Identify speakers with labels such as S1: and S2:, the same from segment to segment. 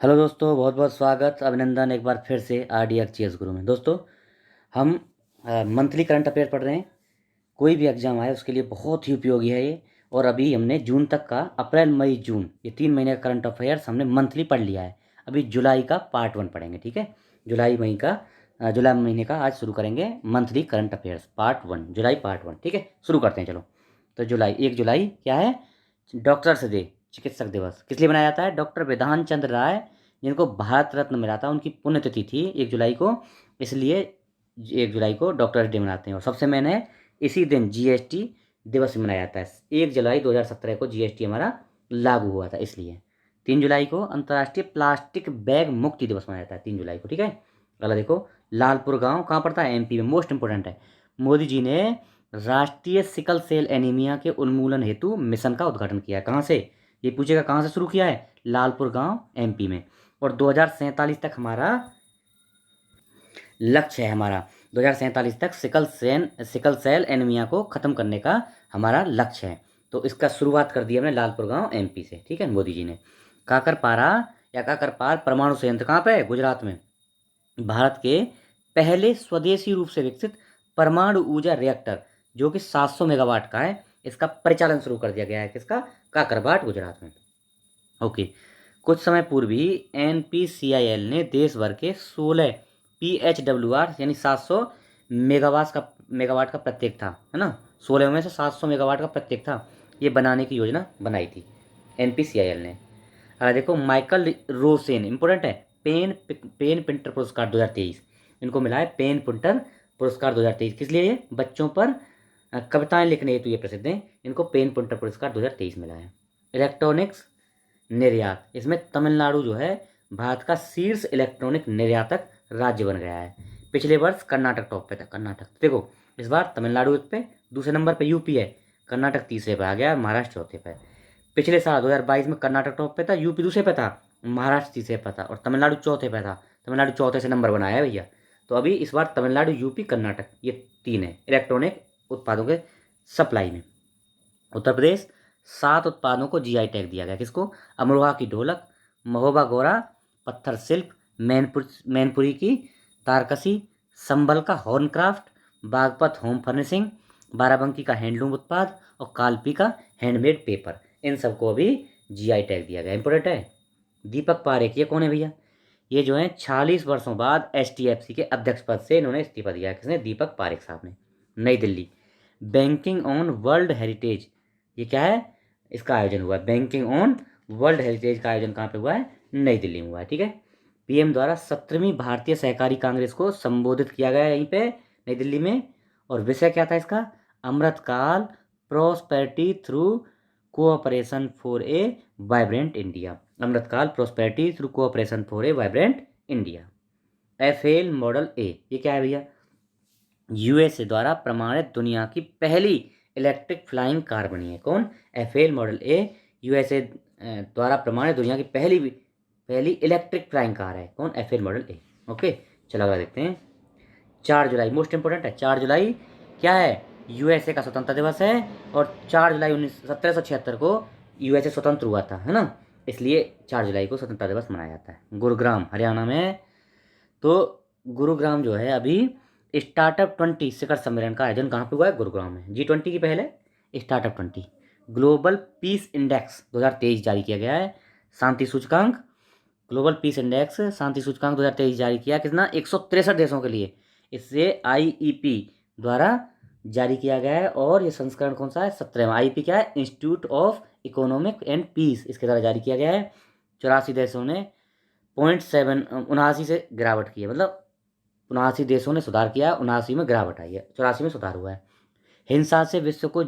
S1: Hello दोस्तों, बहुत बहुत स्वागत अभिनंदन एक बार फिर से RDXGS गुरु में। दोस्तों, हम मंथली करंट अफेयर पढ़ रहे हैं। कोई भी एग्जाम आए उसके लिए बहुत ही उपयोगी है ये। और अभी हमने जून तक का, अप्रैल मई जून, ये 3 महीने का करंट अफेयर्स हमने मंथली पढ़ लिया है। अभी जुलाई का पार्ट 1 पढ़ेंगे, ठीक है। जुलाई महीने का आज शुरू करेंगे मंथली करंट अफेयर्स पार्ट 1, जुलाई पार्ट 1, ठीक है। शुरू करते हैं, चलो। तो 1 जुलाई क्या है? डॉक्टर्स डे, चिकित्सक दिवस। किस लिए मनाया जाता है? डॉक्टर विधान चंद्र राय, जिनको भारत रत्न मिला था, उनकी पुण्यतिथि थी 1 जुलाई को। इसलिए 1 जुलाई को डॉक्टर्स डे मनाते हैं। और सबसे मेन है, इसी दिन GST दिवस भी मनाया जाता है। 1 जुलाई 2017 को GST हमारा लागू हुआ था, इसलिए 3 जुलाई को अंतर्राष्ट्रीय प्लास्टिक बैग मुक्ति दिवस मनाया जाता है, 3 जुलाई को, ठीक है। अगला देखो, लालपुर गांव कहाँ पड़ता है? MP में। मोस्ट इंपोर्टेंट है, मोदी जी ने राष्ट्रीय सिकल सेल एनीमिया के उन्मूलन हेतु मिशन का उद्घाटन किया है। कहाँ से? ये पूछेगा कहाँ से शुरू किया है? लालपुर गांव, MP में। और 2047 तक हमारा लक्ष्य है, हमारा 2047 तक सिकल सेल एनीमिया को ख़त्म करने का हमारा लक्ष्य है। तो इसका शुरुआत कर दिया हमने लालपुर गांव MP से, ठीक है, मोदी जी ने। काकरपारा या काकरपार परमाणु संयंत्र कहाँ पे है? गुजरात में। भारत के पहले स्वदेशी रूप से विकसित परमाणु ऊर्जा रिएक्टर, जो कि 700 मेगावाट का है, इसका परिचालन शुरू कर दिया गया है। किसका? काकरबाट, गुजरात में। ओके। कुछ समय पूर्व ही NPCIL ने देश भर के 16 PHWR यानी 700 मेगावाट का प्रत्येक था, है ना। 16 में से 700 मेगावाट का प्रत्येक था, ये बनाने की योजना बनाई थी NPCIL ने। अगर देखो, माइकल रोसेन, इंपॉर्टेंट है, पेन पिंटर पुरस्कार 2023 इनको मिला है। पेन पिंटर पुरस्कार 2023 किस लिए? ये बच्चों पर कविताएं लिखने हेतु ये प्रसिद्ध हैं। इनको पेन पिंटर पुरस्कार 2023 मिला है। इलेक्ट्रॉनिक्स निर्यात, इसमें तमिलनाडु जो है भारत का शीर्ष इलेक्ट्रॉनिक निर्यातक राज्य बन गया है। पिछले वर्ष कर्नाटक टॉप पे था। कर्नाटक देखो, इस बार तमिलनाडु एक पे, दूसरे नंबर पे यूपी है, कर्नाटक तीसरे पे आ गया, महाराष्ट्र चौथे पे। पिछले साल 2022 में कर्नाटक टॉप पे था, यूपी दूसरे पे था, महाराष्ट्र तीसरे पे था, और तमिलनाडु चौथे पे था। तमिलनाडु चौथे से नंबर बनाया है भैया। तो अभी इस बार तमिलनाडु, यूपी, कर्नाटक, ये 3 है इलेक्ट्रॉनिक उत्पादों के सप्लाई में। उत्तर प्रदेश 7 उत्पादों को GI टैग दिया गया। किसको? अमरोहा की ढोलक, महोबा गौरा पत्थर शिल्प, मैनपुरी की तारकसी, संभल का हॉर्नक्राफ्ट, बागपत होम फर्निशिंग, बाराबंकी का हैंडलूम उत्पाद, और कालपी का हैंडमेड पेपर। इन सबको अभी GI टैग दिया गया। इंपोर्टेंट है। दीपक पारेख, ये कौन है भैया? ये जो है 46 वर्षों बाद HDFC के अध्यक्ष पद से इन्होंने इस्तीफा दिया है। किसने? दीपक पारेख साहब ने। नई Delhi, banking on world heritage, ये क्या है? इसका आयोजन हुआ है। बैंकिंग ऑन वर्ल्ड हेरिटेज का आयोजन कहाँ पे हुआ है? नई दिल्ली में हुआ है, ठीक है। PM द्वारा 17वीं भारतीय सहकारी कांग्रेस को संबोधित किया गया है यहीं पे, नई दिल्ली में। और विषय क्या था इसका? Amritkaal, prosperity through cooperation for a vibrant India. Amritkaal, prosperity through cooperation for a vibrant India. FAL model ए, ये क्या है भैया? USA द्वारा प्रमाणित दुनिया की पहली इलेक्ट्रिक फ्लाइंग कार बनी है। कौन? FAL मॉडल ए, USA द्वारा प्रमाणित दुनिया की पहली इलेक्ट्रिक फ्लाइंग कार है। कौन? FAL मॉडल ए। ओके, चलो अगला देखते हैं। 4 जुलाई मोस्ट इंपोर्टेंट है। 4 जुलाई क्या है? USA का स्वतंत्रता दिवस है। और 4 जुलाई 1776 को USA स्वतंत्र हुआ था, है ना। इसलिए 4 जुलाई को स्वतंत्रता दिवस मनाया जाता है। गुरुग्राम, हरियाणा में। तो गुरुग्राम जो है अभी स्टार्टअप 20 शिखर सम्मेलन का आयोजन कहाँ पे हुआ है? गुरुग्राम में। G20 की पहले स्टार्टअप 20। ग्लोबल पीस इंडेक्स 2023 जारी किया गया है। शांति सूचकांक, ग्लोबल पीस इंडेक्स शांति सूचकांक 2023 जारी किया किसना? 163 देशों के लिए। इससे IEP द्वारा जारी किया गया है। और ये संस्करण कौन सा है? 17वां। IEP क्या है? Institute of economic and peace, इसके द्वारा जारी किया गया है। 84 देशों ने 79 से गिरावट की है, मतलब 79 देशों ने सुधार किया, 79 में गिरावट आई है, 84 में सुधार हुआ है। हिंसा से विश्व की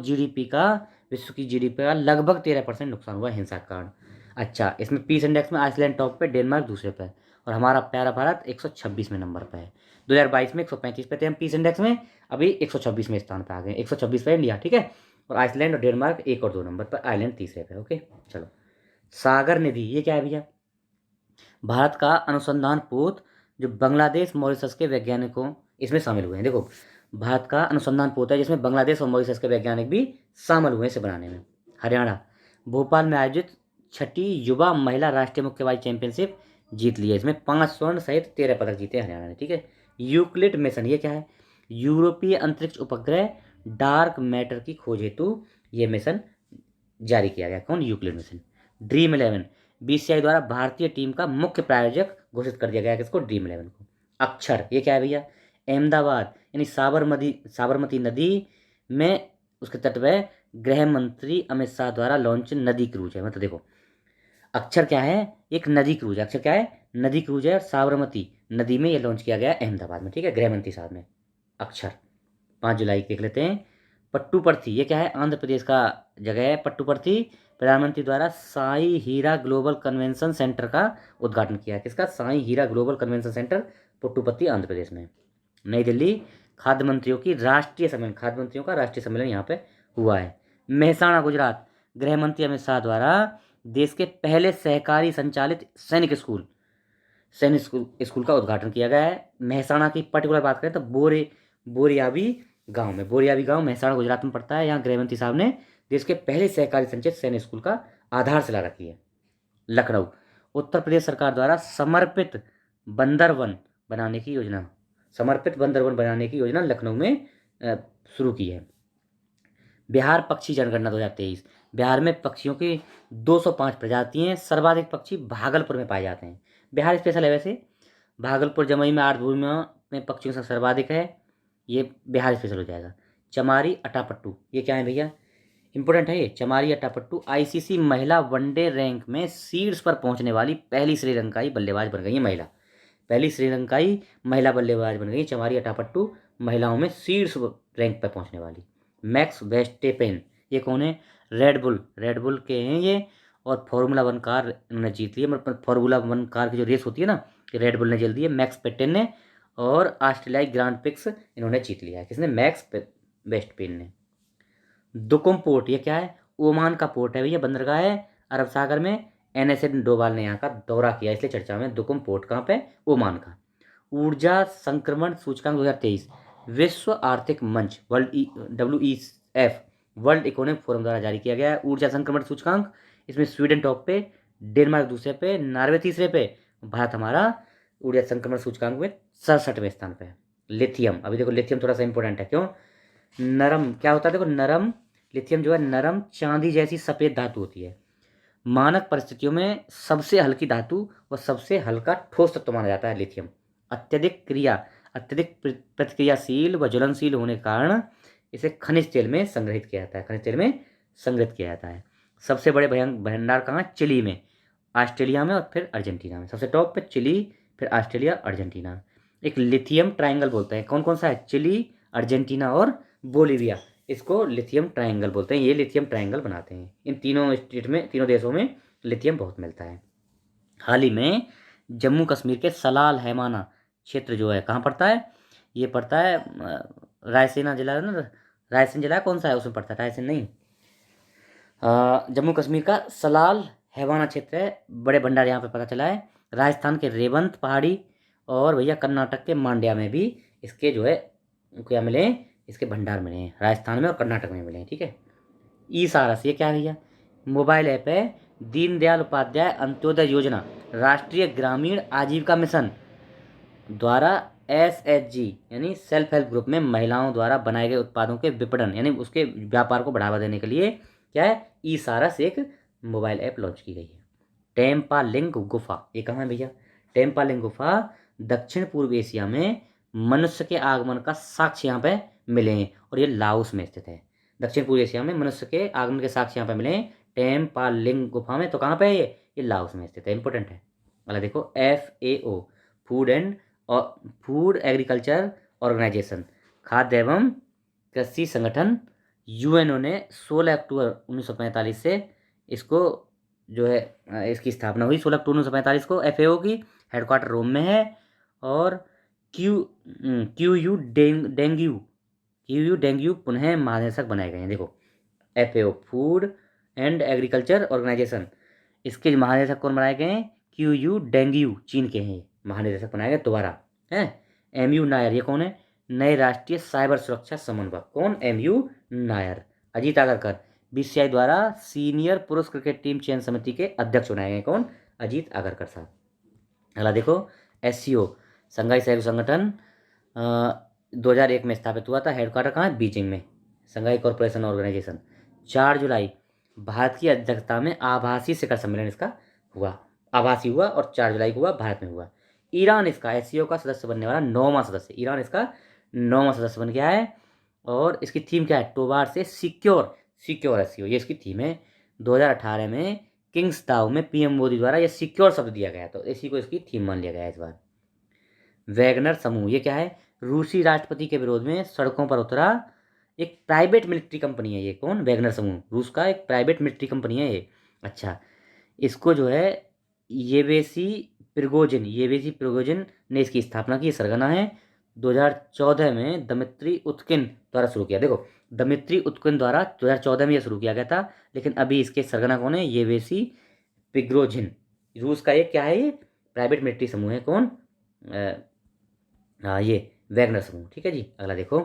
S1: GDP का लगभग 13% नुकसान हुआ है हिंसा के कारण। अच्छा, इसमें पीस इंडेक्स में आइसलैंड टॉप पे, डेनमार्क दूसरे पे, और हमारा प्यारा भारत 126वें नंबर पे है। 2022 में 135 पे थे हम पीस इंडेक्स में, अभी 126वें स्थान पे आ गए। 126 पे इंडिया, ठीक है। और आइसलैंड और डेनमार्क 1 और 2 नंबर पर, आइलैंड तीसरे पे। ओके, चलो। सागर निधि, ये क्या है भैया? भारत का अनुसंधान पोत, जो बांग्लादेश मॉरिशस के वैज्ञानिकों इसमें शामिल हुए हैं। देखो, भारत का अनुसंधान पोत है जिसमें बांग्लादेश और मॉरिशस के वैज्ञानिक भी शामिल हुए इसे बनाने में। हरियाणा, भोपाल में आयोजित 6ठी युवा महिला राष्ट्रीय मुक्केबाजी चैंपियनशिप जीत लिए। इसमें 5 स्वर्ण सहित 13 पदक जीते हरियाणा ने। ठीक है। यूक्लिड मिशन ये क्या है? यूरोपीय अंतरिक्ष उपग्रह डार्क मैटर की खोज हेतु ये मिशन जारी किया गया। कौन? Euclid mission. ड्रीम 11 बीसीसीआई द्वारा भारतीय टीम का मुख्य प्रायोजक घोषित कर दिया गया। किसको? ड्रीम 11 को। अक्षर ये क्या है भैया? अहमदाबाद यानी साबरमती नदी में उसके तट पर गृह मंत्री अमित शाह द्वारा लॉन्च नदी क्रूज है। मतलब देखो, अक्षर क्या है? एक नदी क्रूज है। अक्षर क्या है? नदी क्रूज है। और साबरमती नदी में ये लॉन्च किया गया अहमदाबाद में। ठीक है, गृह मंत्री साहब ने। अक्षर 5 जुलाई देख लेते हैं। पट्टुपर्थी ये क्या है? आंध्र प्रदेश का जगह है पट्टुपर्थी। प्रधानमंत्री द्वारा साई हीरा ग्लोबल कन्वेंशन सेंटर का उद्घाटन किया। किसका? साई हीरा global convention centre पुट्टुपर्थी Andhra Pradesh में। नई दिल्ली खाद्य मंत्रियों का राष्ट्रीय सम्मेलन यहाँ पे हुआ है। मेहसाणा गुजरात गृह मंत्री अमित शाह द्वारा देश के पहले सहकारी संचालित सैनिक स्कूल का उद्घाटन किया गया है। मेहसाणा की पर्टिकुलर बात करें तो बोरियावी गांव मेहसाणा गुजरात में पड़ता है। यहाँ गृहमंत्री साहब ने देश के पहले सहकारी संचालित सैनिक स्कूल का आधारशिला रखी है। लखनऊ उत्तर प्रदेश सरकार द्वारा समर्पित बंदरवन बनाने की योजना लखनऊ में शुरू की है। बिहार पक्षी जनगणना 2023 बिहार में पक्षियों की 205 प्रजातियां हैं। सर्वाधिक पक्षी भागलपुर में पाए जाते हैं। बिहार स्पेशल है वैसे। भागलपुर जमुई में आर्द्रभूमि में पक्षियों का सर्वाधिक है। ये बिहार स्पेशल हो जाएगा। चमारी अटापट्टू ये क्या है भैया? इंपॉर्टेंट है ये। चमारी अटापट्टू आईसीसी महिला वनडे रैंक में शीर्ष पर पहुंचने वाली पहली श्रीलंकाई बल्लेबाज बन गई है। महिला बल्लेबाज बन गई चमारी अटापट्टू, महिलाओं में शीर्ष रैंक पर पहुंचने वाली। मैक्स वेस्टेपेन ये कौन है? रेडबुल के हैं ये। और फार्मूला 1 कार इन्होंने जीत ली है। मतलब फार्मूला 1 कार की जो रेस होती है ना, रेडबुल ने जीत दी है, मैक्स पेटेन ने। और ऑस्ट्रेलियाई ग्रांड प्रिक्स इन्होंने जीत लिया है। किसने? मैक्स वेस्टपेन ने। दुकुम पोर्ट ये क्या है? ओमान का पोर्ट है भैया, बंदरगाह है अरब सागर में। एनएसए डोभाल ने यहाँ का दौरा किया, इसलिए चर्चा में। दुकुम पोर्ट कहाँ पे? ओमान का। ऊर्जा संक्रमण सूचकांक 2023 विश्व आर्थिक मंच WEF वर्ल्ड इकोनॉमिक फोरम द्वारा जारी किया गया है। ऊर्जा संक्रमण सूचकांक, इसमें स्वीडन टॉप पे, डेनमार्क दूसरे पे, नॉर्वे तीसरे पे, भारत हमारा ऊर्जा संक्रमण सूचकांक में 67वें स्थान पे है। लिथियम, अभी देखो लिथियम थोड़ा सा इंपॉर्टेंट है। क्यों? नरम क्या होता है? देखो नरम लिथियम जो है नरम चांदी जैसी सफ़ेद धातु होती है। मानक परिस्थितियों में सबसे हल्की धातु व सबसे हल्का ठोस तत्व माना जाता है लिथियम। अत्यधिक प्रतिक्रियाशील व ज्वलनशील होने के कारण इसे खनिज तेल में संग्रहित किया जाता है। सबसे बड़े भंडार कहाँ? चिली में, ऑस्ट्रेलिया में और फिर अर्जेंटीना में। सबसे टॉप पे चिली, फिर ऑस्ट्रेलिया, अर्जेंटीना। एक लिथियम ट्रायंगल बोलते हैं। कौन कौन सा है? चिली, अर्जेंटीना और बोलीविया। इसको लिथियम ट्रायंगल बोलते हैं। ये लिथियम ट्रायंगल बनाते हैं। इन तीनों देशों में लिथियम बहुत मिलता है। हाल ही में जम्मू कश्मीर के सलाल हैमाना क्षेत्र जो है कहाँ पड़ता है? ये पड़ता है रायसेना जिला है ना, रायसेन जिला कौन सा है उसमें पड़ता है? रायसेन नहीं, जम्मू कश्मीर का सलाल हैवाना क्षेत्र है। बड़े भंडार यहाँ पे पता चला है। राजस्थान के रेवंत पहाड़ी और भैया कर्नाटक के मांड्या में भी इसके जो है क्या मिले? इसके भंडार मिले हैं। राजस्थान में और कर्नाटक में मिले हैं। ठीक है। ई सारस ये क्या है भैया? मोबाइल ऐप है। दीनदयाल उपाध्याय अंत्योदय योजना राष्ट्रीय ग्रामीण आजीविका मिशन द्वारा SHG यानी सेल्फ हेल्प ग्रुप में महिलाओं द्वारा बनाए गए उत्पादों के विपणन यानी उसके व्यापार को बढ़ावा देने के लिए क्या है? ई सारस एक मोबाइल ऐप लॉन्च की गई है। टेम्पालिंग गुफा ये कहाँ है भैया? टेम्पालिंग गुफा दक्षिण पूर्व एशिया में मनुष्य के आगमन का साक्ष्य यहाँ पे मिले हैं और ये लाओस में स्थित है। दक्षिण पूर्व एशिया में मनुष्य के आगमन के साक्ष्य यहाँ पे मिले हैं टेम्पालिंग गुफा में। तो कहाँ पे है ये लाओस में स्थित है। इंपॉर्टेंट है। अगला देखो FAO फूड एग्रीकल्चर ऑर्गेनाइजेशन खाद्य एवं कृषि संगठन UNO ने 16 अक्टूबर 1945 से इसको जो है इसकी स्थापना हुई। 16 अक्टूबर 1945 को FAO की हेडक्वार्टर रोम में है। और क्यू डेंग्यू पुनः महानिदेशक बनाए गए हैं। देखो FAO food and agriculture organization, इसके महानिदेशक कौन बनाए गए हैं? क्यू डेंग्यू चीन के हैं महानिदेशक बनाए गए दोबारा है। MU नायर ये कौन है? नए राष्ट्रीय साइबर सुरक्षा समन्वयक। कौन? MU नायर। अजीत आगरकर BCCI द्वारा सीनियर पुरुष क्रिकेट टीम चयन समिति के अध्यक्ष बनाए गए। कौन? अजीत आगरकर साहब। अगला देखो, SCO संघाई सहयोग संगठन 2001 में स्थापित हुआ था। हेडक्वार्टर कहाँ है? बीजिंग में। Shanghai corporation organization. 4 जुलाई भारत की अध्यक्षता में आभासी शिखर सम्मेलन इसका हुआ, आभासी हुआ, और 4 जुलाई को हुआ, भारत में हुआ। ईरान इसका SCO का सदस्य बनने वाला 9वां सदस्य, ईरान इसका 9वां सदस्य बन गया है। और इसकी थीम क्या है? टोबार से सिक्योर, सिक्योर SCO, ये इसकी थीम है। 2018 में किंग्स दाओ में PM मोदी द्वारा ये सिक्योर शब्द दिया गया, तो इसी को इसकी थीम मान लिया गया है इस बार। वैगनर समूह, ये क्या है? रूसी राष्ट्रपति के विरोध में सड़कों पर उतरा एक प्राइवेट मिलिट्री कंपनी है ये। कौन? वैगनर समूह, रूस का एक प्राइवेट मिलिट्री कंपनी है ये। अच्छा, इसको जो है येवेसी प्रिगोजिन ने इसकी स्थापना की, सरगना है। 2014 में दमित्री उत्किन द्वारा शुरू किया। देखो, दमित्री उत्किन द्वारा 2014 में यह शुरू किया गया था, लेकिन अभी इसके सरगना कौन है? येवेसी प्रिगोजिन। रूस का एक क्या है? ये प्राइवेट मिलिट्री समूह है। कौन? ये वैगनर समूह। ठीक है जी। अगला देखो,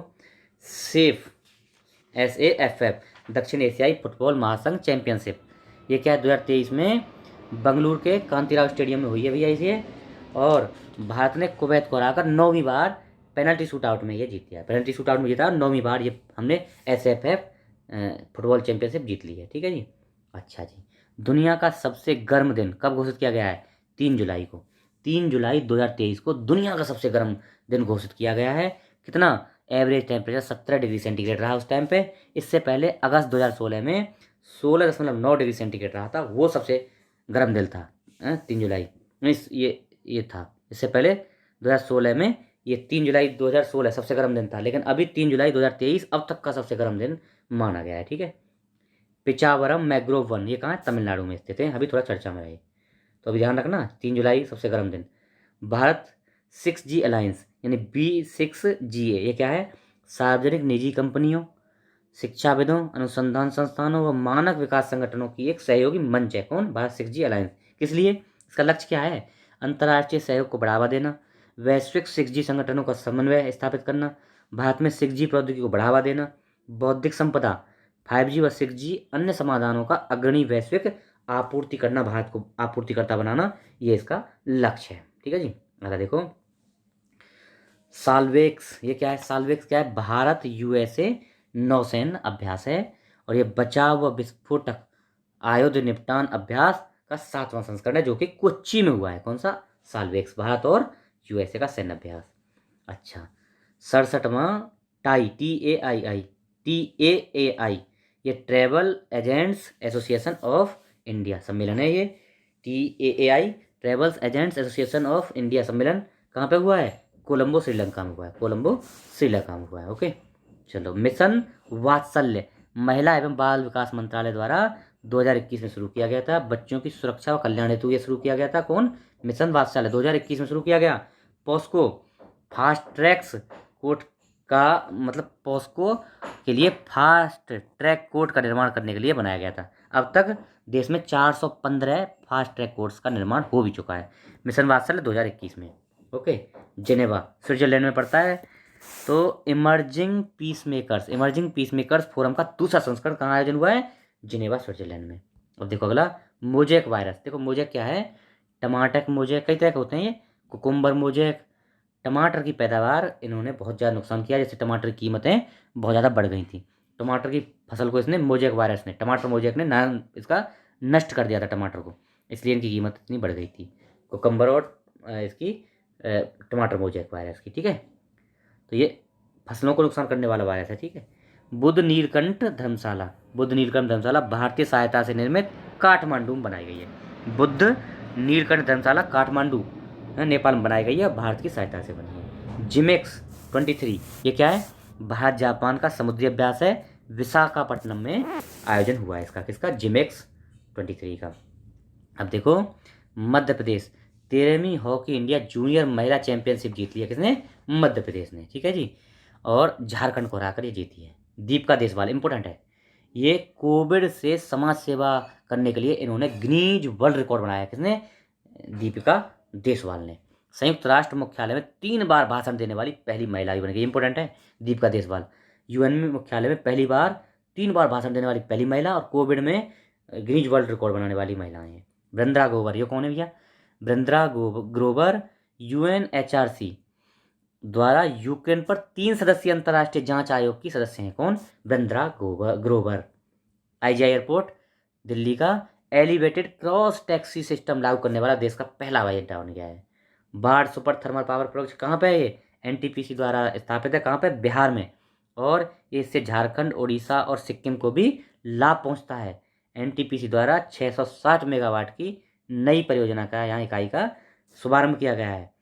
S1: सेफ SAFF दक्षिण एशियाई फुटबॉल महासंघ चैंपियनशिप, ये क्या है? 2023 में बंगलुरु के कांतिराव स्टेडियम में हुई है भैया इसे। और भारत ने कुवैत को हराकर 9वीं बार पेनल्टी शूट आउट में ये जीत लिया, पेनल्टी शूट आउट में जीता, 9वीं बार ये हमने SAFF फुटबॉल चैंपियनशिप जीत ली है। ठीक है जी। अच्छा जी, दुनिया का सबसे गर्म दिन कब घोषित किया गया है? 3 जुलाई को। 3 जुलाई 2023 को दुनिया का सबसे गर्म दिन घोषित किया गया है। कितना? एवरेज टेम्परेचर 17 डिग्री सेंटीग्रेड रहा उस टाइम पे। इससे पहले अगस्त 2016 में 16.9 डिग्री सेंटीग्रेड रहा था, वो सबसे गर्म दिन था। 3 जुलाई ये था। इससे पहले 2016 में ये 3 जुलाई 2016 सबसे गर्म दिन था, लेकिन अभी 3 जुलाई 2023 अब तक का सबसे गर्म दिन माना गया है। ठीक है। पिचावरम मैग्रोव वन, ये कहाँ है? तमिलनाडु में स्थित है, अभी थोड़ा चर्चा में रहे, तो अभी ध्यान रखना। 3 जुलाई सबसे गर्म दिन। भारत 6G अलायंस यानी B6GA, ये क्या है? सार्वजनिक निजी कंपनियों, शिक्षाविदों, अनुसंधान संस्थानों व मानक विकास संगठनों की एक सहयोगी मंच है। कौन? Bharat 6G alliance. किस लिए? इसका लक्ष्य क्या है? अंतर्राष्ट्रीय सहयोग को बढ़ावा देना, वैश्विक 6G संगठनों का समन्वय स्थापित करना, भारत में 6G प्रौद्योगिकी को बढ़ावा देना, बौद्धिक संपदा, 5G व 6G अन्य समाधानों का अग्रणी वैश्विक आपूर्ति करना, भारत को आपूर्तिकर्ता बनाना, ये इसका लक्ष्य है। ठीक है जी। अगला देखो, साल्वेक्स, ये क्या है? साल्वेक्स क्या है? भारत USA नौसैन्य अभ्यास है, और ये बचाव व विस्फोटक आयुध निपटान अभ्यास का 7वां संस्करण है, जो कि कोच्चि में हुआ है। कौन सा? साल्वेक्स, भारत और USA का सैन्य अभ्यास। अच्छा, 67वां TAAI ये travel agents association of India सम्मेलन है। ये TAAI travels agents association of India सम्मेलन कहाँ पे हुआ है? कोलंबो श्रीलंका में हुआ है, कोलंबो श्रीलंका में हुआ है। ओके, चलो। मिशन वात्सल्य महिला एवं बाल विकास मंत्रालय द्वारा 2021 में शुरू किया गया था, बच्चों की सुरक्षा व कल्याण हेतु ये शुरू किया गया था। कौन? मिशन वात्सल्य 2021 में शुरू किया गया। पॉस्को फास्ट ट्रैक्स कोर्ट का मतलब पॉस्को के लिए फास्ट ट्रैक कोर्ट का निर्माण करने के लिए बनाया गया था। अब तक देश में 415 फास्ट ट्रैक कोर्ट्स का निर्माण हो भी चुका है। मिशन वात्सल्य 2021 में। ओके, जिनेवा स्विट्जरलैंड में पड़ता है। तो इमर्जिंग पीस मेकर्स फोरम का दूसरा संस्करण कहाँ आयोजन हुआ है? जिनेवा स्विट्जरलैंड में। अब देखो अगला, मोजेक वायरस। देखो मोजेक क्या है? टमाटर मोजेक, कई तरह के होते हैं ये। कुकुम्बर मोजेक, टमाटर की पैदावार इन्होंने बहुत ज़्यादा नुकसान किया, जैसे टमाटर की कीमतें बहुत ज़्यादा बढ़ गई थी। टमाटर की फसल को इसने मोजेक वायरस ने, टमाटर मोजेक ने ना इसका नष्ट कर दिया था टमाटर को, इसलिए इनकी कीमत इतनी बढ़ गई थी, कुकम्बर और इसकी टमाटर मोजेक वायरस की। ठीक है, तो ये फसलों को नुकसान करने वाला वायरस है। ठीक है। बुद्ध नीलकंठ धर्मशाला भारतीय सहायता से निर्मित काठमांडू में बनाई गई है। बुद्ध नीलकंठ धर्मशाला काठमांडू नेपाल में बनाई गई है, भारत की सहायता से बनी है। जिमेक्स 23 ये क्या है? भारत जापान का समुद्री अभ्यास है, विशाखापट्टनम में आयोजन हुआ है इसका। किसका? जिमेक्स 23 का। अब देखो, Madhya Pradesh 13वीं hockey India junior महिला चैंपियनशिप जीत ली है। किसने? मध्य प्रदेश ने। ठीक है जी। और झारखंड को हराकर ये जीती है। दीपिका देशवाल, इंपॉर्टेंट है ये, कोविड से समाज सेवा करने के लिए इन्होंने गिनीज वर्ल्ड रिकॉर्ड बनाया। किसने? दीपिका देशवाल ने। संयुक्त राष्ट्र मुख्यालय में 3 बार भाषण देने वाली पहली महिला भी बन गई। इंपॉर्टेंट है दीपिका देशवाल, UN में मुख्यालय में पहली बार 3 बार भाषण देने वाली पहली महिला, और कोविड में गिनीज वर्ल्ड रिकॉर्ड बनाने वाली महिला है। वृंदा ग्रोवर, ये कौन है भैया? ब्रेंद्रा ग्रोवर UNHRC द्वारा यूक्रेन पर 3 सदस्यीय अंतर्राष्ट्रीय जांच आयोग की सदस्य हैं। कौन? ब्रेंद्रा ग्रोवर। IGI एयरपोर्ट दिल्ली का एलिवेटेड क्रॉस टैक्सी सिस्टम लागू करने वाला देश का पहला हवाई अड्डा बन गया है। बाढ़ सुपर थर्मल पावर प्रोजेक्ट कहाँ पे है? ये NTPC द्वारा स्थापित है। कहाँ पे? बिहार में। और इससे झारखंड, उड़ीसा और सिक्किम को भी लाभ पहुंचता है। NTPC द्वारा 660 मेगावाट की नई परियोजना का यहाँ इकाई का शुभारंभ किया गया है।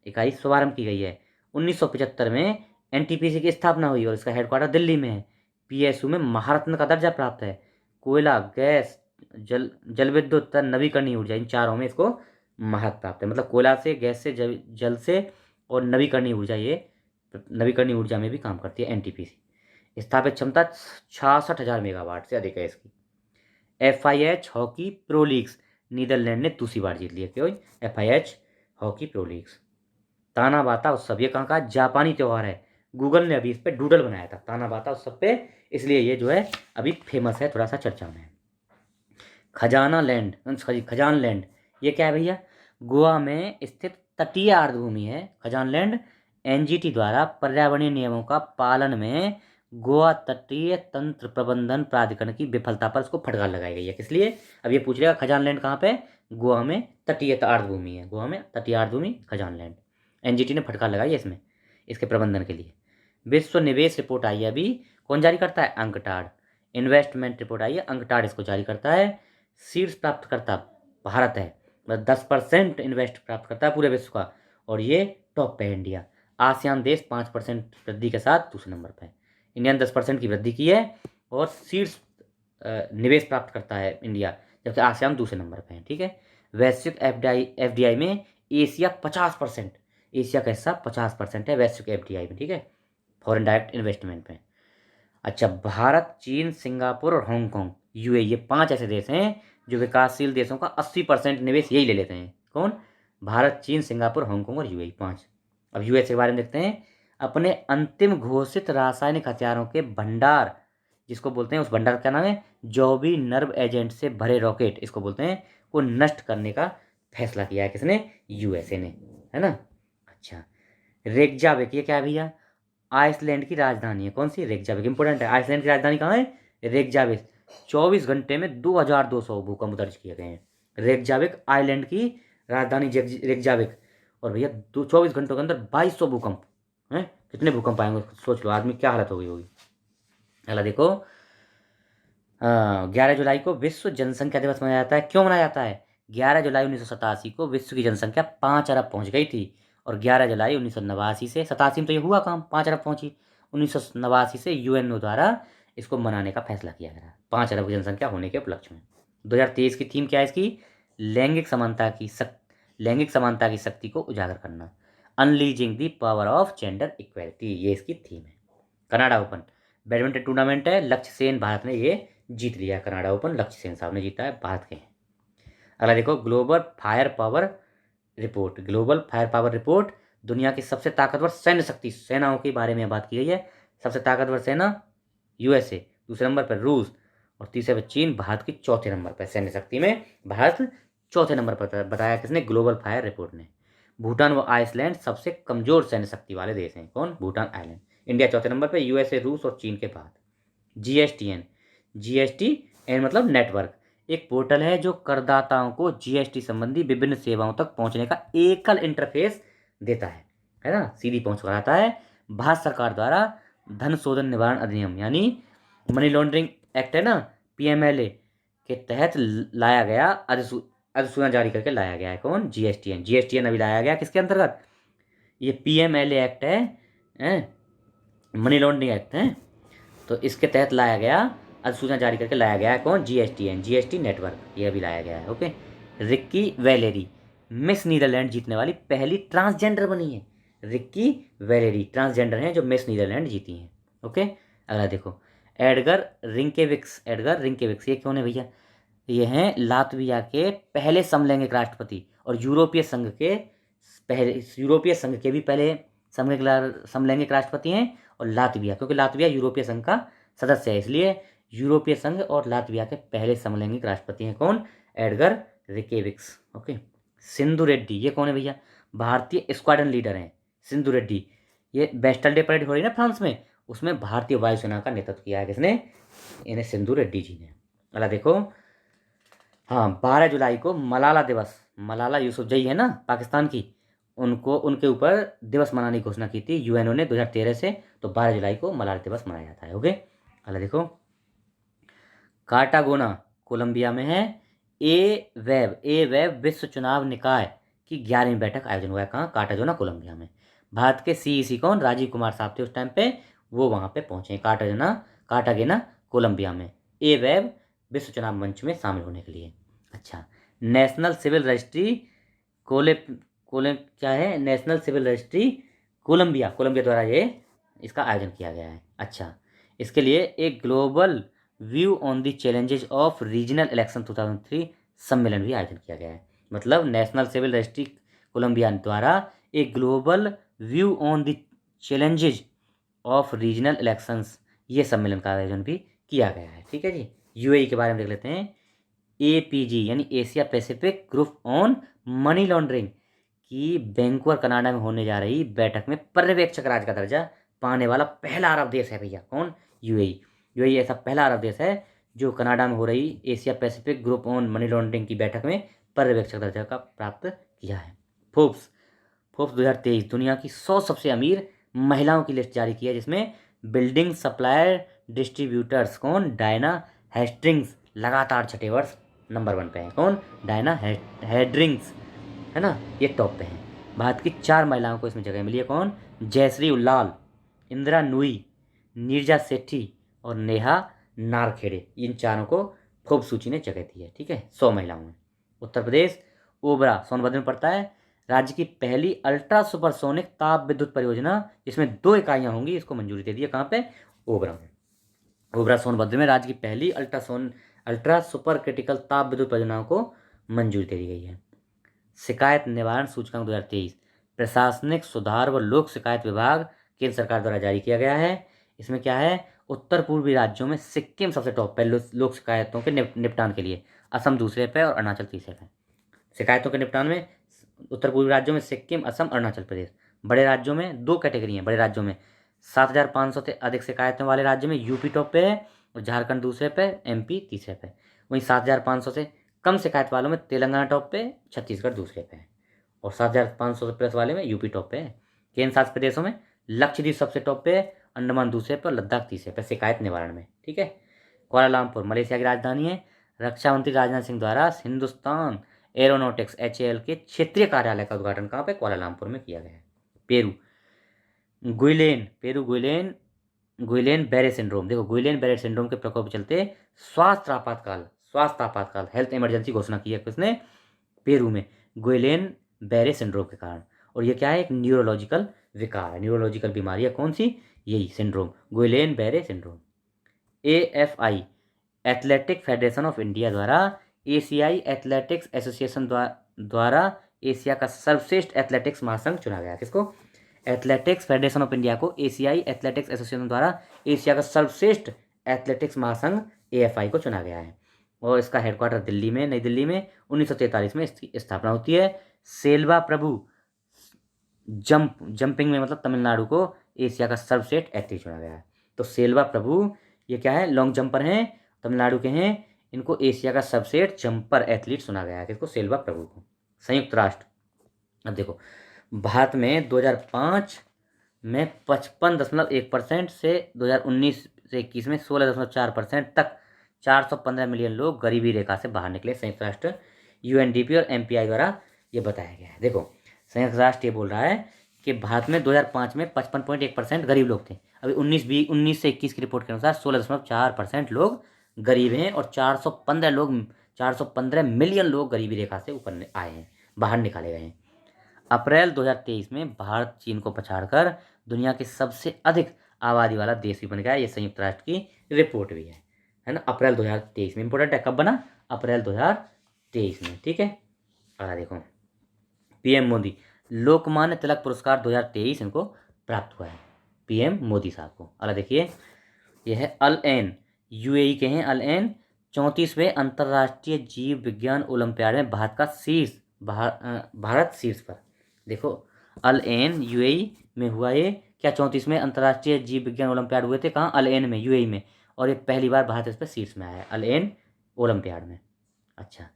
S1: इकाई शुभारंभ की गई है। 1975 में NTPC की स्थापना हुई और इसका हेडक्वार्टर दिल्ली में है। PSU में महारत्न का दर्जा प्राप्त है। कोयला, गैस, जल विद्युत तथा नवीकरणीय ऊर्जा, इन चारों में इसको महारत प्राप्त है। मतलब कोयला से, गैस से, जल से और नवीकरणीय ऊर्जा, ये नवीकरणीय ऊर्जा में भी काम करती है NTPC। स्थापित क्षमता 66,000 मेगावाट से अधिक है इसकी। FIH hockey pro leagues Netherland ने दूसरी बार जीत लिया। क्यों? FIH hockey pro leagues. Tanabata उत्सव, ये कहाँ का? जापानी त्यौहार है। गूगल ने अभी इस पर डूडल बनाया था ताना बाता उत्सव पे, इसलिए ये जो है अभी फेमस है, थोड़ा सा चर्चा में है। खजाना लैंड, खजान लैंड, ये क्या है भैया? गोवा में स्थित तटीय आर्द्रभूमि है। खजान लैंड NGT द्वारा पर्यावरणीय नियमों का पालन में गोवा तटीय तंत्र प्रबंधन प्राधिकरण की विफलता पर उसको फटकार लगाई गई है। किस लिए? अब ये पूछ लेगा खजान लैंड कहाँ पे? गोवा में तटीय आर्द्रभूमि है। गोवा में तटीय आर्द्रभूमि खजान लैंड। NGT ने फटकार लगाई है इसमें, इसके प्रबंधन के लिए। विश्व निवेश रिपोर्ट आई है अभी, कौन जारी करता है? अंकटाड। इन्वेस्टमेंट रिपोर्ट आई है, अंकटाड इसको जारी करता है। शीर्ष प्राप्त करता भारत है, मतलब 10% इन्वेस्ट प्राप्त करता है पूरे विश्व का, और ये टॉप पे है इंडिया। आसियान देश 5% वृद्धि के साथ दूसरे नंबर पर है। इंडिया ने 10% की वृद्धि की है और शीर्ष निवेश प्राप्त करता है इंडिया, जबकि आसियान दूसरे नंबर पर है। ठीक है। वैश्विक FDI में एशिया 50%, एशिया का हिस्सा 50% है वैश्विक FDI में। ठीक है, फॉरेन डायरेक्ट इन्वेस्टमेंट में। अच्छा, भारत, चीन, सिंगापुर और हांगकांग UAE, ये 5 ऐसे देश हैं जो विकासशील देशों का 80% निवेश यही ले लेते हैं। कौन? भारत, चीन, सिंगापुर, हांगकांग और UAE, 5। अब US के बारे में देखते हैं। अपने अंतिम घोषित रासायनिक हथियारों के भंडार, जिसको बोलते हैं, उस भंडार का नाम है जॉबी नर्व एजेंट से भरे रॉकेट, इसको बोलते हैं, को नष्ट करने का फैसला किया है। किसने? USA ने, है ना। अच्छा, रेकजाविक, ये क्या है भैया? आइसलैंड की राजधानी है। कौन सी? रेकजाविक। इंपोर्टेंट है। आइसलैंड की राजधानी कहाँ है? रेकजाविक। 24 घंटे में 2200 भूकंप दर्ज किए गए हैं। रेकजाविक आइलैंड की राजधानी रेकजाविक, और भैया 24 घंटों के अंदर 2200 भूकंप हैं। कितने भूकंप आएंगे सोच लो, आदमी क्या हालत हो गई होगी। अगला देखो, 11 जुलाई को विश्व जनसंख्या दिवस मनाया जाता है। क्यों मनाया जाता है? 11 जुलाई 1987 को विश्व की जनसंख्या 5 अरब पहुंच गई थी, और 11 जुलाई 1989 से, 87 में तो ये हुआ काम, 5 अरब पहुंची, 1989 से UNO द्वारा इसको मनाने का फैसला किया गया, 5 अरब की जनसंख्या होने के उपलक्ष्य में। 2023 की थीम क्या है इसकी? लैंगिक समानता की शक्ति को उजागर करना, unleashing the power of gender equality, ये इसकी थीम है। कनाडा ओपन बैडमिंटन टूर्नामेंट है, लक्ष्य सेन भारत ने ये जीत लिया। कनाडा ओपन लक्ष्य सेन साहब ने जीता है, भारत के हैं। अगला देखो, ग्लोबल फायर पावर रिपोर्ट, दुनिया की सबसे ताकतवर सैन्य शक्ति, सेनाओं के बारे में बात की गई है। सबसे ताकतवर सेना USA, दूसरे नंबर पर रूस, और तीसरे पर चीन। भारत की चौथे नंबर पर सैन्य शक्ति में भारत चौथे नंबर पर बताया किसने? ग्लोबल फायर रिपोर्ट ने। भूटान व आइसलैंड सबसे कमजोर सैन्य शक्ति वाले देश हैं। कौन? भूटान, आइसलैंड। इंडिया चौथे नंबर पर, USA, रूस और चीन के बाद। GSTN मतलब नेटवर्क, एक पोर्टल है जो करदाताओं को GST संबंधी विभिन्न सेवाओं तक पहुंचने का एकल इंटरफेस देता है ना, सीधी पहुंच कराता है। भारत सरकार द्वारा धन शोधन निवारण अधिनियम यानी मनी लॉन्ड्रिंग एक्ट है ना, PMLA के तहत लाया गया, अधिसूचना जारी करके लाया गया है। कौन? GSTN अभी लाया गया किसके अंतर्गत? ये PMLA एक्ट है, मनी लॉन्ड्रिंग एक्ट है, तो इसके तहत लाया गया, अधिसूचना जारी करके लाया गया है। कौन? GST नेटवर्क, ये अभी लाया गया है। Okay. Rikkie Valerie miss Netherland जीतने वाली पहली ट्रांसजेंडर बनी है। रिक्की वैलेरी ट्रांसजेंडर हैं जो मिस नीदरलैंड जीती हैं। ओके। अगला देखो, एडगर रिंकेविक्स, ये कौन है भैया? ये हैं लातविया के पहले समलैंगिक राष्ट्रपति, और यूरोपीय संघ के भी पहले समलैंगिक राष्ट्रपति हैं। और लातविया, क्योंकि लातविया यूरोपीय संघ का सदस्य है, इसलिए यूरोपीय संघ और लातविया के पहले समलैंगिक राष्ट्रपति हैं। कौन? एडगर रिंकेविक्स। ओके। सिंधु रेड्डी, ये कौन है भैया? भारतीय स्क्वाड्रन लीडर हैं सिंधु रेड्डी। ये बेस्टल डे परेड हो रही है ना फ्रांस में, उसमें भारतीय वायुसेना का नेतृत्व किया है किसने? इन्हें सिंधु रेड्डी जी ने। अला देखो, हाँ 12 जुलाई को मलाला दिवस, मलाला यूसुफजई है ना पाकिस्तान की, उनको उनके ऊपर दिवस मनाने की घोषणा की थी यूएनओ ने 2013 से। तो 12 जुलाई को मलाला दिवस मनाया जाता है। ओके, अला देखो, कार्टागोना कोलंबिया में है। ए वेब विश्व चुनाव निकाय की 11वीं बैठक आयोजन हुआ है कहाँ? कार्टागोना कोलंबिया में। भारत के सीईसी कौन? राजीव कुमार साहब थे उस टाइम पे, वो वहाँ पे पहुँचे कार्टागेना कोलंबिया में ए वेब विश्व चुनाव मंच में शामिल होने के लिए। अच्छा, नेशनल सिविल रजिस्ट्री कोले कोले क्या है? नेशनल सिविल रजिस्ट्री कोलंबिया द्वारा ये इसका आयोजन किया गया है। अच्छा, इसके लिए एक global view on the challenges of regional election 2003 सम्मेलन भी आयोजन किया गया है। मतलब नेशनल सिविल रजिस्ट्री कोलंबिया द्वारा एक global view on the challenges of regional elections, ये सम्मेलन का आयोजन भी किया गया है। ठीक है जी। यूएई के बारे में देख लेते हैं। एपीजी यानी Asia Pacific group on money laundering की बैंकुवर कनाडा में होने जा रही बैठक में पर्यवेक्षक राज्य का दर्जा पाने वाला पहला अरब देश है भैया। कौन? यूएई। यूएई ऐसा पहला अरब देश है जो कनाडा में हो रही Asia Pacific group on money laundering की बैठक में पर्यवेक्षक दर्जा का प्राप्त किया है। फोर्ब्स 2023 दुनिया की 100 सबसे अमीर महिलाओं की लिस्ट जारी की है, जिसमें बिल्डिंग सप्लायर डिस्ट्रीब्यूटर्स कौन? डायना हेस्टिंग्स लगातार छठे वर्ष नंबर 1 पे है। कौन? डायना हेस्टिंग्स है ना, ये टॉप पे है। भारत की 4 महिलाओं को इसमें जगह मिली है। कौन? जयश्री उल्लाल, इंदिरा नूई, नीरजा सेठी और नेहा नारखेड़े, इन चारों को फोर्ब्स सूची ने जगह दी है। ठीक है, 100 महिलाओं में। उत्तर प्रदेश ओबरा सोनभद्र में पड़ता है। राज्य की पहली अल्ट्रा सुपरसोनिक ताप विद्युत परियोजना, जिसमें 2 इकाइयाँ होंगी, इसको मंजूरी दे दी है। कहाँ पे? ओबरा में। ओबरा सोनभद्र में राज्य की पहली अल्ट्रा सुपर क्रिटिकल ताप विद्युत परियोजनाओं को मंजूरी दे दी गई है। शिकायत निवारण सूचकांक 2023 प्रशासनिक सुधार व लोक शिकायत विभाग केंद्र सरकार द्वारा जारी किया गया है। इसमें क्या है? उत्तर पूर्वी राज्यों में सिक्किम सबसे टॉप पे लोक शिकायतों के निपटान के लिए, असम दूसरे पे और अरुणाचल तीसरे पे। शिकायतों के निपटान में उत्तर पूर्वी राज्यों में सिक्किम, असम, अरुणाचल प्रदेश। बड़े राज्यों में 2 कैटेगरी हैं। बड़े राज्यों में 7,500 से अधिक शिकायतों वाले राज्य में यूपी टॉप पे है और झारखंड दूसरे पे, एमपी तीसरे पे। वहीं 7,500 से कम शिकायत वालों में तेलंगाना टॉप पे, छत्तीसगढ़ दूसरे पे है और 7,500 से प्लस वाले में यूपी टॉप पे है। केंद्र शासित प्रदेशों में लक्षद्वीप सबसे टॉप पे, अंडमान दूसरे पर, लद्दाख तीसरे पे शिकायत निवारण में। ठीक है। कुआलालंपुर मलेशिया की राजधानी है। रक्षा मंत्री राजनाथ सिंह द्वारा हिंदुस्तान एरोनॉटिक्स HAL के क्षेत्रीय कार्यालय का उद्घाटन कहाँ पे? कुआलालंपुर में किया गया है। पेरू गुइलेन बेरे सिंड्रोम, देखो गुइलेन बेरे सिंड्रोम के प्रकोप के चलते स्वास्थ्य आपातकाल हेल्थ इमरजेंसी घोषणा की है किसने? पेरू में, गुइलेन बेरे सिंड्रोम के कारण। और ये क्या है? एक न्यूरोलॉजिकल विकार है, न्यूरोलॉजिकल बीमारी है। कौन सी? यही सिंड्रोम, गुइलेन बेरे syndrome. AFI athletic federation of India द्वारा एशियाई एथलेटिक्स एसोसिएशन द्वारा एशिया का सर्वश्रेष्ठ एथलेटिक्स महासंघ चुना गया। किसको? एथलेटिक्स फेडरेशन ऑफ इंडिया को एशियाई एथलेटिक्स एसोसिएशन द्वारा एशिया का सर्वश्रेष्ठ एथलेटिक्स महासंघ AFI को चुना गया है। और इसका हेडक्वार्टर दिल्ली में, नई दिल्ली में 1943 में इसकी स्थापना होती है। सेल्वा प्रभु जंपिंग में मतलब तमिलनाडु को एशिया का सर्वश्रेष्ठ एथलीट चुना गया है। तो सेल्वा प्रभु ये क्या है? लॉन्ग जंपर हैं, तमिलनाडु के हैं। इनको एशिया का सर्वश्रेष्ठ जंपर एथलीट चुना गया है। किसको? सेल्वा प्रभु को। संयुक्त राष्ट्र, अब देखो भारत में 2005 में 55.1% से 2019 से 21 में 16.4% तक 415 मिलियन लोग गरीबी रेखा से बाहर निकले। संयुक्त राष्ट्र UNDP और MPI द्वारा ये बताया गया है। देखो संयुक्त राष्ट्र ये बोल रहा है कि भारत में 2005 में 55.1% गरीब लोग थे। अभी 19 से 21 की रिपोर्ट के अनुसार 16.4% लोग गरीब हैं और 415 मिलियन लोग गरीबी रेखा से ऊपर आए हैं, बाहर निकाले गए हैं। अप्रैल 2023 में भारत चीन को पछाड़कर दुनिया के सबसे अधिक आबादी वाला देश भी बन गया। ये संयुक्त राष्ट्र की रिपोर्ट भी है ना। अप्रैल 2023 में, इंपॉर्टेंट है, कब बना? अप्रैल 2023 में। ठीक है। अगर देखो PM मोदी लोकमान्य तिलक पुरस्कार 2023 इनको प्राप्त हुआ है, PM मोदी साहब को। अगर देखिए यह है अल एन, UAE के हैं अल एन। 34वें अंतर्राष्ट्रीय जीव विज्ञान ओलंपियाड में भारत का शीर्ष भारत शीर्ष पर। देखो अल एन यूएई में हुआ ये क्या 34वें अंतर्राष्ट्रीय जीव विज्ञान ओलंपियाड हुए थे, कहाँ, अल एन में, यूएई में। और ये पहली बार भारत इस पर शीर्ष में आया है, अल एन ओलंपियाड में। अच्छा,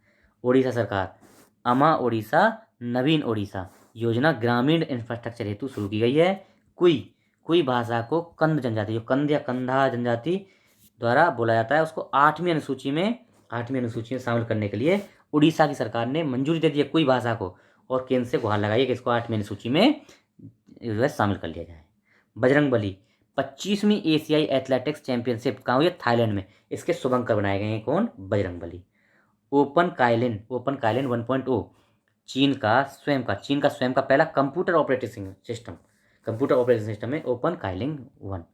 S1: उड़ीसा सरकार, अमा ओडिशा नवीन ओडिशा योजना ग्रामीण इंफ्रास्ट्रक्चर हेतु शुरू की गई है। कुई भाषा को कंद जनजाति, जो कंद या कंधा जनजाति द्वारा बोला जाता है, उसको 8वीं अनुसूची में शामिल करने के लिए उड़ीसा की सरकार ने मंजूरी दे दी है कुई भाषा को, और केंद्र से गुहार लगाई है कि इसको 8वीं अनुसूची में जो है शामिल कर लिया जाए। बजरंगबली, 25वीं एशियाई एथलेटिक्स चैंपियनशिप कहाँ हुई है, थाईलैंड में। इसके शुभंकर बनाए गए हैं कौन, बजरंगबली। ओपन काइलिन 1.0 चीन का स्वयं का पहला कंप्यूटर ऑपरेटिंग सिस्टम है open Kaelin 1।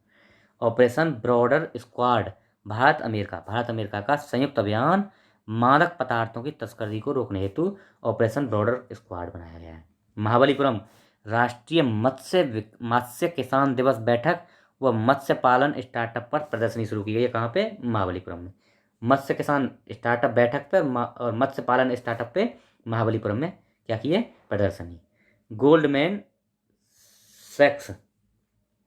S1: Operation broader squad, Bharat America का संयुक्त अभियान मादक पदार्थों की तस्करी को रोकने हेतु ऑपरेशन ब्रॉडर स्क्वाड बनाया गया है। महाबलीपुरम, राष्ट्रीय मत्स्य किसान दिवस बैठक व मत्स्य पालन स्टार्टअप पर प्रदर्शनी शुरू की गई है, कहाँ पे, महाबलीपुरम में। मत्स्य किसान स्टार्टअप बैठक पर और मत्स्य पालन स्टार्टअप पे महाबलीपुरम में क्या की है, प्रदर्शनी। गोल्डमैन सैक्स,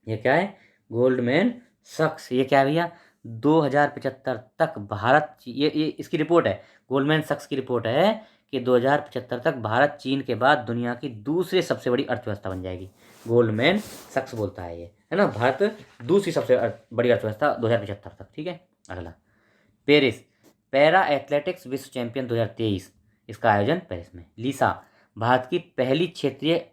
S1: ये क्या है, गोल्डमैन सैक्स, ये क्या है भैया, 2075 तक भारत, ये इसकी रिपोर्ट है, गोल्डमैन सैक्स की रिपोर्ट है कि 2075 तक भारत चीन के बाद दुनिया की दूसरी सबसे बड़ी अर्थव्यवस्था बन जाएगी। गोल्डमैन सैक्स बोलता है ये, है ना, भारत दूसरी सबसे बड़ी अर्थव्यवस्था 2075 तक। ठीक है, अगला पेरिस, पैरा एथलेटिक्स विश्व चैंपियन 2023, इसका आयोजन पेरिस में। लीसा, भारत की पहली क्षेत्रीय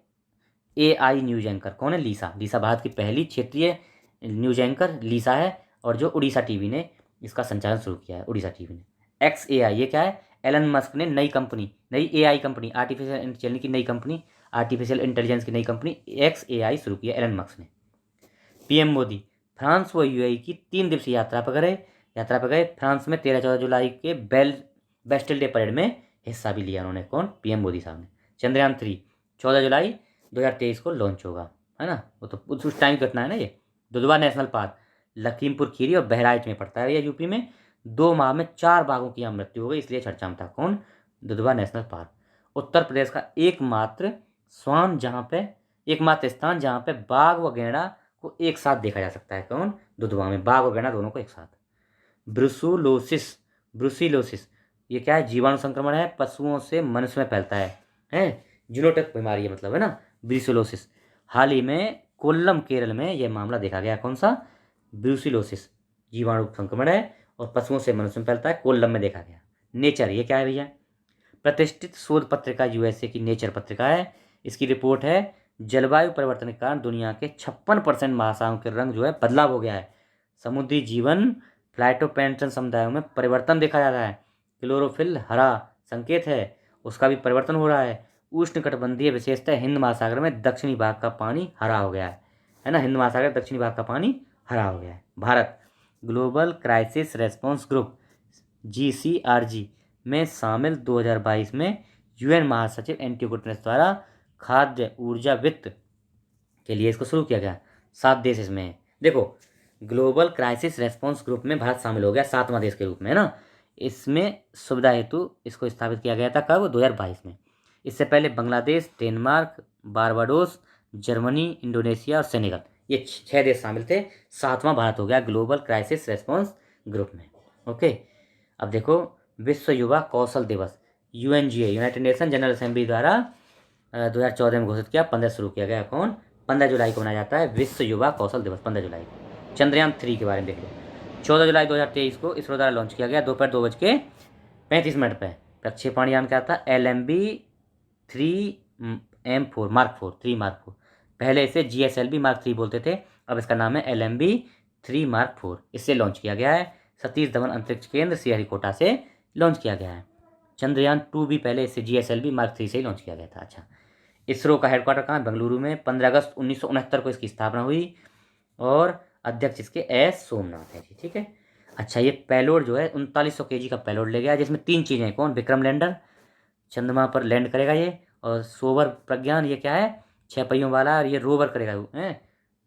S1: एआई न्यूज एंकर, कौन है, लीसा भारत की पहली क्षेत्रीय न्यूज एंकर लीसा है, और जो उड़ीसा टीवी ने इसका संचालन शुरू किया है, उड़ीसा टीवी ने। XAI, ये क्या है, एलन मस्क ने नई एआई कंपनी, आर्टिफिशियल इंटेलिजेंस की नई कंपनी XAI शुरू की है एलन मस्क ने। पीएम मोदी, फ्रांस व यूएई की 3 दिवसीय यात्रा पर गए। फ्रांस में 13-14 जुलाई के बेस्टिल डे परेड में हिस्सा भी लिया उन्होंने, कौन, पीएम मोदी साहब ने। चंद्रयान 3 14 जुलाई 2023 को लॉन्च होगा, है ना, वो तो उस टाइम की घटना है ना ये। दुधवा नेशनल पार्क, लखीमपुर खीरी और बहराइच में पड़ता है भैया, यूपी में। 2 माह में 4 बाघों की यहाँ मृत्यु हो गई, इसलिए चर्चा में था, कौन, दुधवा नेशनल पार्क। उत्तर प्रदेश का एकमात्र स्थान जहाँ पे बाघ व गैंडा को एक साथ देखा जा सकता है, कौन, दुधवा में, बाघ और गैंडा दोनों को एक साथ। ब्रुसिलोसिस, ये क्या है, जीवाणु संक्रमण है, पशुओं से मनुष्य में फैलता है जूनोटिक बीमारी है, मतलब, है ना, ब्रुसिलोसिस। हाल ही में कोल्लम केरल में यह मामला देखा गया, कौन सा, ब्रुसिलोसिस, जीवाणु संक्रमण है और पशुओं से मनुष्य में फैलता है, कोल्लम में देखा गया। नेचर, ये क्या है भैया, प्रतिष्ठित शोध पत्रिका यूएसए की नेचर पत्रिका है। इसकी रिपोर्ट है, जलवायु परिवर्तन के कारण दुनिया के 56% महासागरों के रंग जो है बदलाव हो गया है। समुद्री जीवन फ्लाइटोप्लैंक्टन समुदायों में परिवर्तन देखा जा रहा है। क्लोरोफिल हरा संकेत है, उसका भी परिवर्तन हो रहा है। उष्णकटिबंधीय विशेषतः हिंद महासागर में दक्षिणी भाग का पानी हरा हो गया है ना, हिंद महासागर दक्षिणी भाग का पानी हरा हो गया है। Bharat global crisis response group GCRG में शामिल 2022 में यूएन महासचिव एंटियो गुटेरेस द्वारा खाद्य ऊर्जा वित्त के लिए इसको शुरू किया गया। 7 देश इसमें है। देखो ग्लोबल क्राइसिस रेस्पॉन्स ग्रुप में भारत शामिल हो गया 7वां देश के रूप में, है ना। इसमें सुविधा हेतु इसको स्थापित किया गया था, कब, 2022 में। इससे पहले Bangladesh, Denmark, Barbados, Germany, Indonesia और सेनेगल, ये 6 देश शामिल थे। 7वां भारत हो गया ग्लोबल क्राइसिस रेस्पॉन्स ग्रुप में। ओके, अब देखो विश्व युवा कौशल दिवस, UNGA, United nation general assembly द्वारा 2014 में घोषित किया, 15 शुरू किया गया, कौन, 15 जुलाई को मनाया जाता है विश्व युवा कौशल दिवस, 15 जुलाई को। चंद्रयान 3 के बारे में देख लो, 14 जुलाई 2023 को इसरो द्वारा लॉन्च किया गया, दोपहर 2:35 पर। प्रक्षेपण यान क्या था, LMB-3 मार्क 4। पहले इसे GSLV मार्क 3 बोलते थे, अब इसका नाम है LMB-3 मार्क 4। इससे लॉन्च किया गया है। सतीश धवन अंतरिक्ष केंद्र श्रीहरिकोटा से लॉन्च किया गया है। चंद्रयान 2 भी पहले इसे GSLV मार्क 3 से ही लॉन्च किया गया था। अच्छा, इसरो का हेडक्वार्टर कहाँ, बेंगलुरु में। 15 अगस्त 1969 को इसकी स्थापना हुई और अध्यक्ष इसके S सोमनाथ है जी, ठीक है। अच्छा, ये पेलोड जो है 3900 kg का पेलोड ले गया, जिसमें 3 चीज़ें, कौन, विक्रम लैंडर चंद्रमा पर लैंड करेगा ये, और सोवर प्रज्ञान, ये क्या है, 6 पहियों वाला, और ये रोवर करेगा,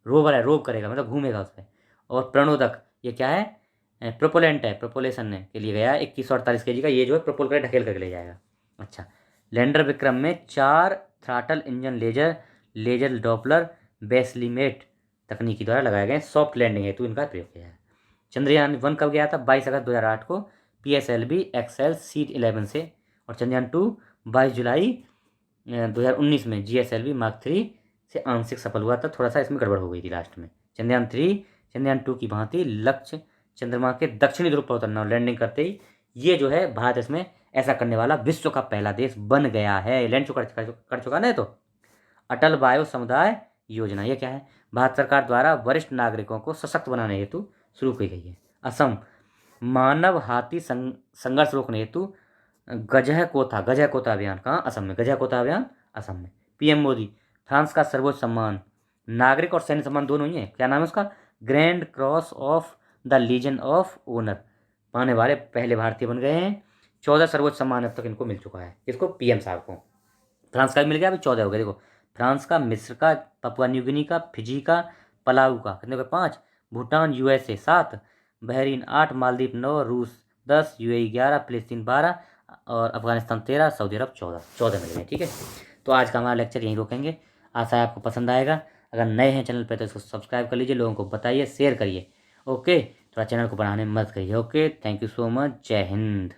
S1: रोव करेगा, मतलब घूमेगा उस पर। और प्रणोदक, ये क्या है, प्रोपोलेंट है, प्रोपोलेशन के लिए गया 2148 kg का, ये जो है प्रोपोल कर ढकेल करके ले जाएगा। अच्छा, लैंडर विक्रम में 4 थ्रॉटल इंजन लेजर डॉपलर बेसलिमेट तकनीकी द्वारा लगाए गए सॉफ्ट लैंडिंग हेतु इनका प्रयोग किया है। चंद्रयान 1 कब गया था? 22 अगस्त 2008 को PSLV XL C11 से, और चंद्रयान 2 22 जुलाई 2019 में GSLV Mark 3 से आंशिक सफल हुआ था। थोड़ा सा इसमें गड़बड़ हो गई थी लास्ट में। चंद्रयान 2 की भांति लक्ष्य चंद्रमा के दक्षिणी ध्रुव पर उतरना, लैंडिंग करते ही ये जो है भारत इसमें ऐसा करने वाला विश्व का पहला देश बन गया है। लैंड कर चुका ना। तो अटल वायु समुदाय योजना, ये क्या है? भारत सरकार द्वारा वरिष्ठ नागरिकों को सशक्त बनाने हेतु शुरू की गई है। असम मानव हाथी संघर्ष रोकने हेतु गजह कोता अभियान, कहाँ? असम में। गजह कोता अभियान असम में। PM मोदी फ्रांस का सर्वोच्च सम्मान, नागरिक और सैन्य सम्मान दोनों ही है, क्या नाम है उसका? Grand cross of the legion of honour पाने वाले पहले भारतीय बन गए हैं। 14 सर्वोच्च सम्मान अब तक इनको मिल चुका है। इसको PM साहब को। फ्रांस का भी मिल गया, अभी 14 हो गए। देखो, फ्रांस का, मिस्र का, पपुआ न्यू गिनी का, फिजी का, पलाऊ का, कितने हो गए? 5। भूटान USA 7, बहरीन 8, मालदीव 9, रूस 10, UAE 11, फिलिस्तीन 12 और अफगानिस्तान 13, सऊदी अरब 14 मिल गए। ठीक है, तो आज का हमारा लेक्चर यहीं रोकेंगे। आशा है आपको पसंद आएगा। अगर नए हैं चैनल पर तो इसको सब्सक्राइब कर लीजिए, लोगों को बताइए, शेयर करिए। ओके, थोड़ा चैनल को बढ़ाने में मदद करिए। Okay, thank you so much. जय हिंद।